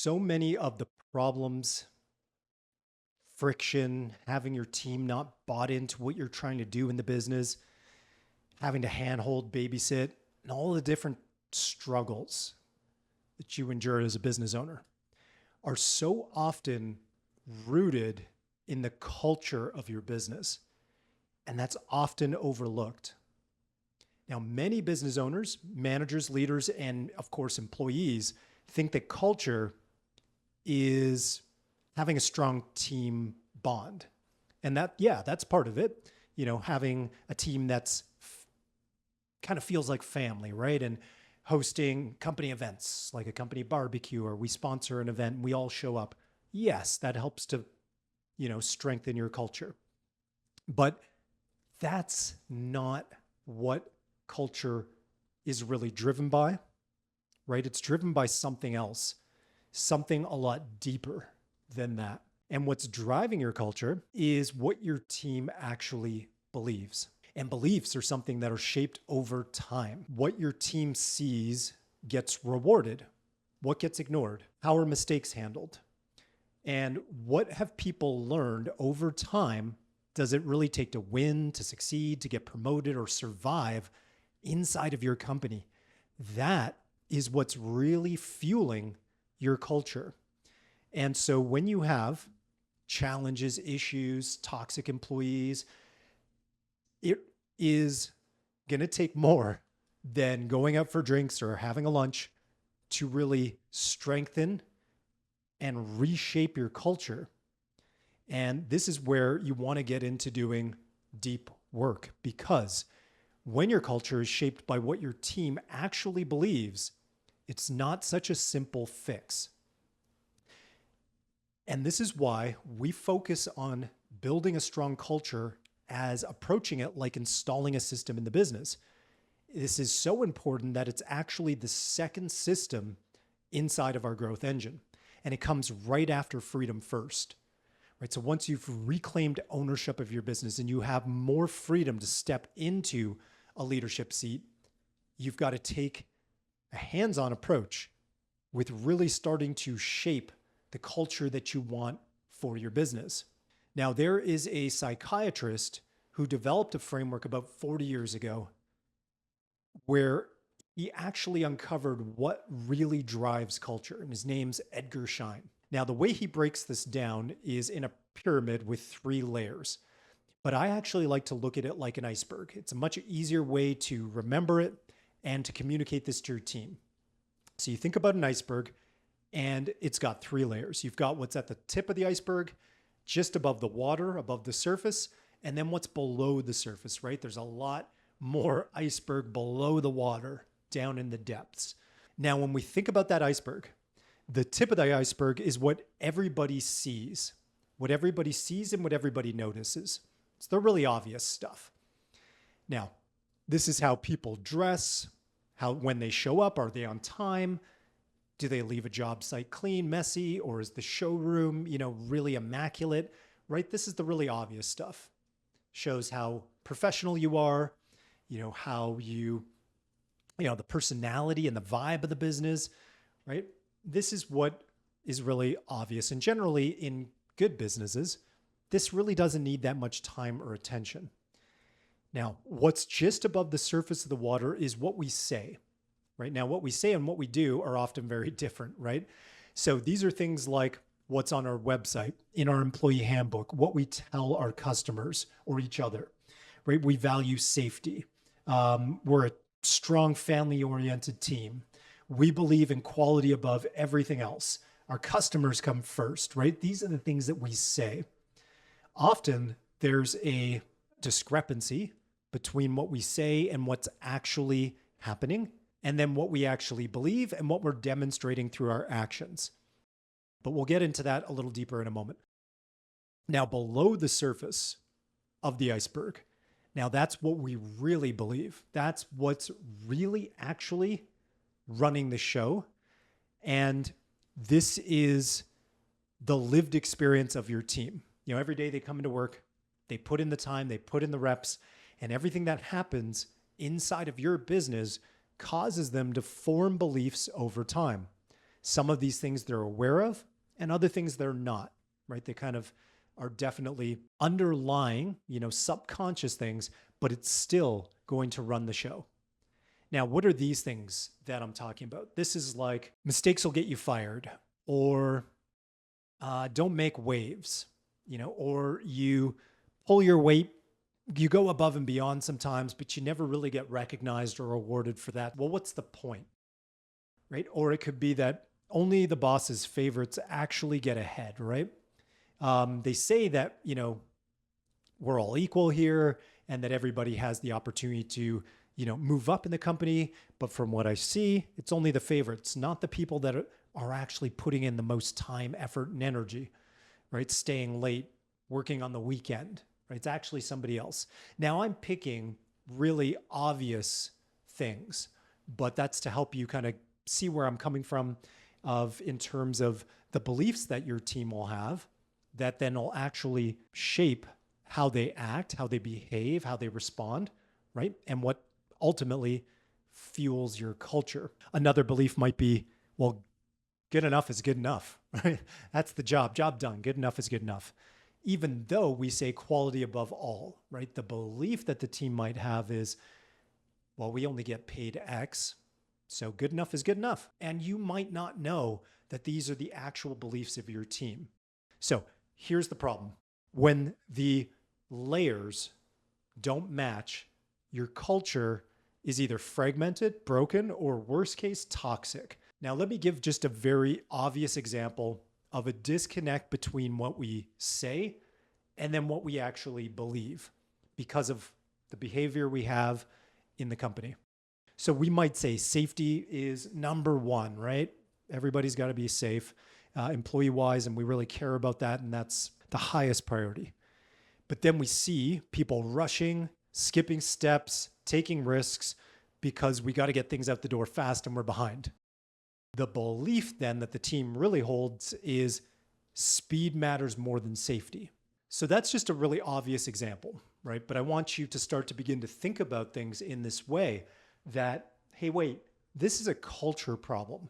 So many of the problems, friction, having your team not bought into what you're trying to do in the business, having to handhold, babysit, and all the different struggles that you endure as a business owner are so often rooted in the culture of your business. And that's often overlooked. Now, many business owners, managers, leaders, and of course, employees think that culture is having a strong team bond. And that, yeah, that's part of it. Having a team that's kind of feels like family, right? And hosting company events like a company barbecue, or we sponsor an event and we all show up. Yes, that helps to, strengthen your culture. But that's not what culture is really driven by, right? It's driven by something else, something a lot deeper than that. And what's driving your culture is what your team actually believes. And beliefs are something that are shaped over time. What your team sees gets rewarded. What gets ignored? How are mistakes handled? And what have people learned over time does it really take to win, to succeed, to get promoted, or survive inside of your company? That is what's really fueling your culture. And so when you have challenges, issues, toxic employees, it is going to take more than going out for drinks or having a lunch to really strengthen and reshape your culture. And this is where you want to get into doing deep work, because when your culture is shaped by what your team actually believes, it's not such a simple fix. And this is why we focus on building a strong culture as approaching it like installing a system in the business. This is so important that it's actually the second system inside of our growth engine. And it comes right after freedom first, right? So once you've reclaimed ownership of your business and you have more freedom to step into a leadership seat, you've got to take a hands-on approach with really starting to shape the culture that you want for your business. Now, there is a psychiatrist who developed a framework about 40 years ago where he actually uncovered what really drives culture, and his name's Edgar Schein. Now, the way he breaks this down is in a pyramid with 3 layers, but I actually like to look at it like an iceberg. It's a much easier way to remember it and to communicate this to your team. So you think about an iceberg, and it's got 3 layers. You've got what's at the tip of the iceberg, just above the water, above the surface, and then what's below the surface, right? There's a lot more iceberg below the water, down in the depths. Now, when we think about that iceberg, the tip of the iceberg is what everybody sees and what everybody notices. It's the really obvious stuff. Now, this is how people dress, when they show up, are they on time? Do they leave a job site clean, messy, or is the showroom, really immaculate, right? This is the really obvious stuff. Shows how professional you are, how the personality and the vibe of the business, right? This is what is really obvious. And generally in good businesses, this really doesn't need that much time or attention. Now, what's just above the surface of the water is what we say, right? Now, what we say and what we do are often very different, right? So these are things like what's on our website, in our employee handbook, what we tell our customers or each other, right? We value safety. We're a strong family-oriented team. We believe in quality above everything else. Our customers come first, right? These are the things that we say. Often there's a discrepancy between what we say and what's actually happening, and then what we actually believe and what we're demonstrating through our actions. But we'll get into that a little deeper in a moment. Now, below the surface of the iceberg, now that's what we really believe. That's what's really actually running the show. And this is the lived experience of your team. Every day they come into work, they put in the time, they put in the reps, and everything that happens inside of your business causes them to form beliefs over time. Some of these things they're aware of and other things they're not, right? They kind of are definitely underlying, subconscious things, but it's still going to run the show. Now, what are these things that I'm talking about? This is like mistakes will get you fired, or don't make waves, or you pull your weight, you go above and beyond sometimes, but you never really get recognized or awarded for that. Well, what's the point, right? Or it could be that only the boss's favorites actually get ahead, right? They say that, we're all equal here and that everybody has the opportunity to, move up in the company. But from what I see, it's only the favorites, not the people that are actually putting in the most time, effort, and energy, right? Staying late, working on the weekend, right? It's actually somebody else. Now I'm picking really obvious things, but that's to help you kind of see where I'm coming from in terms of the beliefs that your team will have that then will actually shape how they act, how they behave, how they respond, right? And what ultimately fuels your culture. Another belief might be, well, good enough is good enough, right? That's the job done. Good enough is good enough. Even though we say quality above all, right? The belief that the team might have is, well, we only get paid X, so good enough is good enough. And you might not know that these are the actual beliefs of your team. So here's the problem. When the layers don't match, your culture is either fragmented, broken, or worst case, toxic. Now, let me give just a very obvious example of a disconnect between what we say and then what we actually believe because of the behavior we have in the company. So we might say safety is number one, right? Everybody's got to be safe, employee-wise, and we really care about that, and that's the highest priority. But then we see people rushing, skipping steps, taking risks because we got to get things out the door fast and we're behind. The belief then that the team really holds is speed matters more than safety. So that's just a really obvious example, right? But I want you to start to begin to think about things in this way that, hey, wait, this is a culture problem.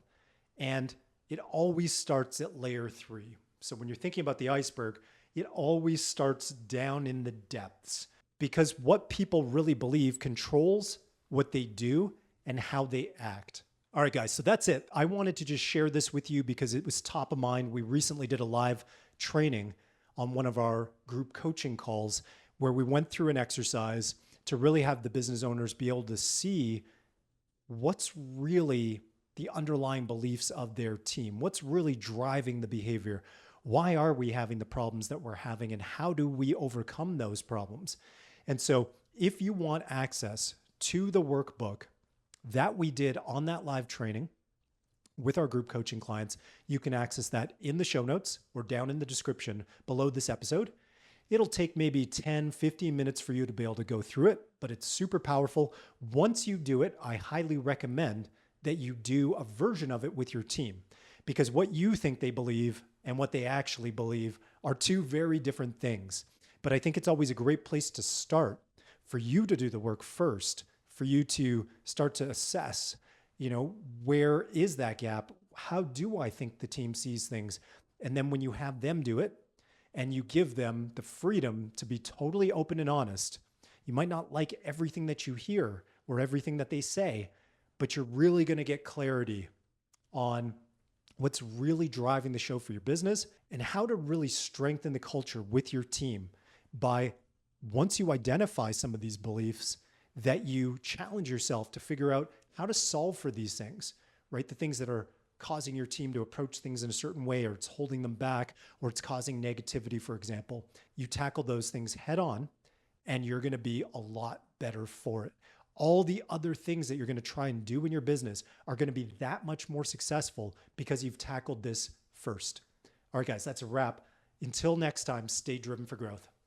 And it always starts at layer 3. So when you're thinking about the iceberg, it always starts down in the depths because what people really believe controls what they do and how they act. All right, guys, so that's it. I wanted to just share this with you because it was top of mind. We recently did a live training on one of our group coaching calls where we went through an exercise to really have the business owners be able to see what's really the underlying beliefs of their team, what's really driving the behavior. Why are we having the problems that we're having and how do we overcome those problems? And so if you want access to the workbook that we did on that live training with our group coaching clients, you can access that in the show notes or down in the description below this episode. It'll take maybe 10, 15 minutes for you to be able to go through it, but it's super powerful. Once you do it, I highly recommend that you do a version of it with your team because what you think they believe and what they actually believe are two very different things. But I think it's always a great place to start for you to do the work first, for you to start to assess, where is that gap? How do I think the team sees things? And then when you have them do it and you give them the freedom to be totally open and honest, you might not like everything that you hear or everything that they say, but you're really going to get clarity on what's really driving the show for your business and how to really strengthen the culture with your team by, once you identify some of these beliefs, that you challenge yourself to figure out how to solve for these things, right? The things that are causing your team to approach things in a certain way, or it's holding them back, or it's causing negativity, for example. You tackle those things head on and you're going to be a lot better for it. All the other things that you're going to try and do in your business are going to be that much more successful because you've tackled this first. All right, guys, that's a wrap. Until next time, stay driven for growth.